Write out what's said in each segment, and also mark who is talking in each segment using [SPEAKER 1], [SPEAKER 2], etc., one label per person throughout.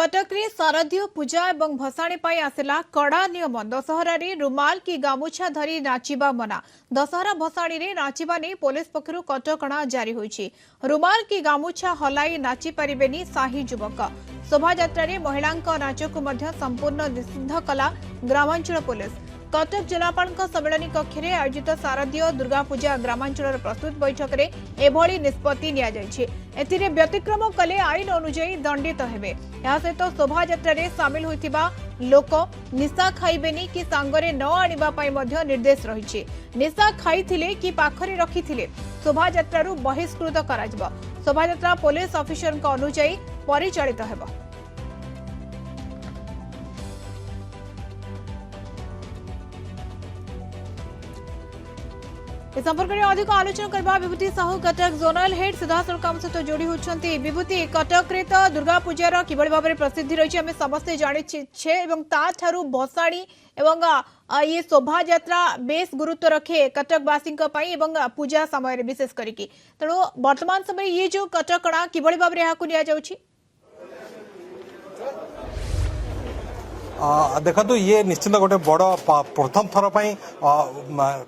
[SPEAKER 1] कटक रे शारदीय पूजा एवं भसाणी पाई आसिला कड़ा नियम। दशहरा रे रुमाल की गामुछा धरी नाचिबा मना। दशहरा भसाणी रे नाचिबा नै पुलिस पक्षरु कटकणा जारी होईछि। रुमाल की गामुछा हलाई नाची परिबेनी साही युवक। शोभायात्रा रे महिलांक नाचकु मध्य संपूर्ण निषिद्ध कला ग्रामांचल पुलिस। कटक जिलापाल सम्मेलन कक्ष में आयोजित शारदीय दुर्गा पूजा ग्रामांचल प्रस्तुत बैठक में एभली निष्पत्ति निया व्यतिक्रम कले आईन अनुଯାयी दंडित हेबे। या सहित शोभायात्रा रे सामिल होइतिबा लोक निशा खाइबेनी कि सांगरे न आनिबा पाई मध्य निर्देश रहिछि। निशा खाइथिले कि पाखरे रखिथिले शोभायात्रारु बहिष्कृत कराजिबो। शोभायात्रा पुलिस ऑफिसरक अनुଯାयी परिचालित हेबो। इस संपर्क में अधिक आलोचना करबा विभूति साहू कटक जोनल हेड सीधासख आम सहित जोड़ी होती। विभूति कटक रे तो दुर्गा पूजार किभली भाव में प्रसिद्धि रही आम समस्ते जाने ताठारु भसाणी एवं ये शोभायात्रा बेस गुरुत्व रखे कटकवासी पूजा समय विशेष करके तेणु वर्तमान समय ये जो कटकणा किभली भाव में निया जाउछि।
[SPEAKER 2] देखो ये निश्चित गोटे बड़ प्रथम थर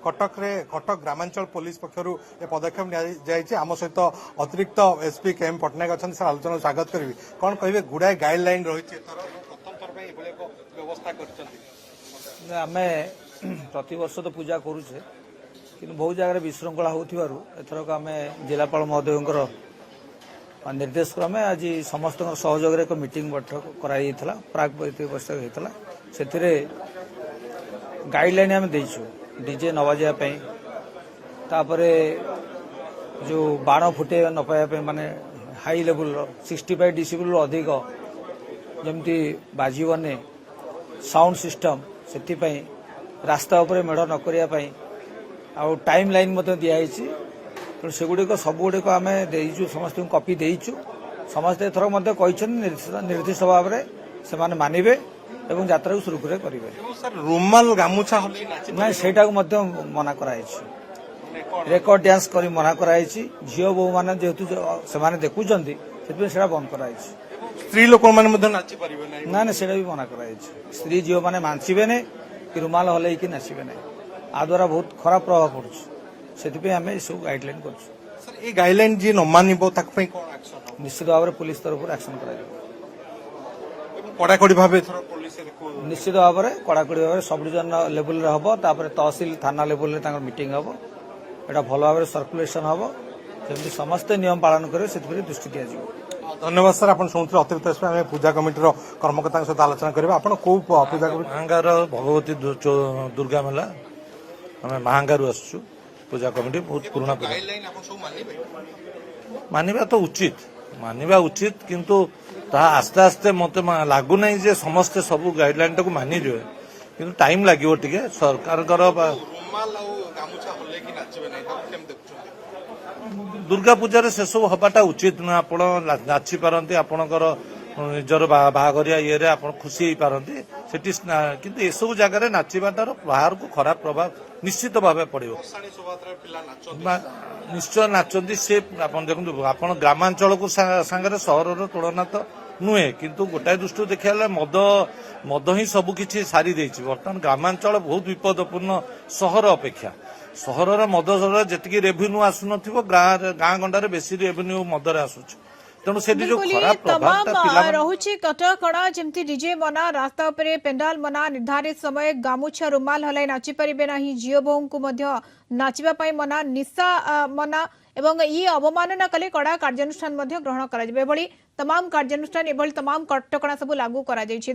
[SPEAKER 2] कटक ग्रामांचल पुलिस पक्षरु ये पदक्षेप आम सहित अतिरिक्त एसपी के एम पटनायक अच्छा सर आलोचना स्वागत करी कौन कहे गुड़ाए गाइडलाइन रही प्रथम थर व्यवस्था
[SPEAKER 3] आमे प्रतिवर्ष तो पूजा करुचे कि बहुत जगह विशृंखला होथरक आम जिलापाल महोदय निर्देश क्रमे आज समस्त सहयोग एक मीटिंग बैठक कराइला प्राक बैठक होता से गाइडलाइन आम देचु डीजे न बजापी जो बाण फुटे न पाइबा माने हाई लेवल 65 डेसिबल अधिक जमती बाजने साउंड सिस्टम से रास्ता उपरे मेढ़ न करने आ टाइम लाइन दिखाई तेणु सेगुड़िक सबुगुड़िक आम देचु समस्त कॉपी देचु समस्त एथर निर्दिष्ट भाव में से मानवे एवं यात्रा को सुरुखुरे करेंगे।
[SPEAKER 2] रुमाल गामुछा
[SPEAKER 3] ना सेटा मना कराई रेकर्ड डांस कर मना कराई झील बो मैंने जेहेतु से देखुं से बंद कराई
[SPEAKER 2] स्त्री लोक
[SPEAKER 3] ना ना सेटा भी मना कराई स्त्री झील मैंने मानसिबे नहीं कि रुमाल हल नाचबे नहीं आ द्वारा बहुत खराब प्रभाव पड़ुछ से सब गाइडलाइन कर
[SPEAKER 2] गाइडलाइन जी न मान
[SPEAKER 3] निश्चित भाव में पुलिस तरफ एक्शन
[SPEAKER 2] कड़ाकड़ी भाव
[SPEAKER 3] निश्चित भाव में कड़ाकड़ी भाव सब डिविजन लेवल हम तहसिल थाना लेवल मीटिंग हम यहाँ भल भाव सर्कुलेसन हम जमी समस्त नियम पालन करेंगे दृष्टि दि
[SPEAKER 2] धन्यवाद सर आप शुणुते अतिरिक्त एसपी पूजा कमिटी कर्मकर्ता सहित आलोचना करेंगे आप पूजा कमिटी
[SPEAKER 4] महांगार भगवती दुर्गा मेला आम महांगारू आसु पूजा कमिटी बहुत पुराना मानिबा तो उचित मानिबा उचित किंतु आस्ते आस्ते मत लगुना जे समस्ते सब गाइडलाइन टाक मानिजे किंतु टाइम लगे टे सरकार दुर्गा पूजा से सब हवाटा उचित नुह आप नाची पारती आपणकर निजर बाहाघरिया ये आप खुशी हो पारती किंतु ये सब जगह नाचवाटार बाहर को खराब प्रभाव निश्चित भाव पड़ो निश्चय नाचती से देखो आप ग्रामांचल को सांगे सहर तुलना तो नुहे किंतु गोटाए दृष्टि देखा मद ही सबकि सारी देती बर्तमान ग्रामांचल बहुत विपदपूर्ण सहर अपेक्षा सहर मद जी रेवेन्यू आसुन गाँ गंडार बेसी रेवेन्यू मदर आसूच तेणु से जो खराब प्रभाव
[SPEAKER 1] रहुछि कटकणा जमती डीजे मना रास्ता उपरे पेंडाल मना निर्धारित समय गामुछा रुमाल हलाई नाची परिबे नाही झियो बोहू को मध्य नाचिबा पाई मना निशा मना एवं ये अवमानना कले कड़ा कार्यानुष्ठान मध्य ग्रहण करा जिबे। एभली तमाम कार्यानुष्ठान एभली तमाम कटकणा सब लागू करा जायछि।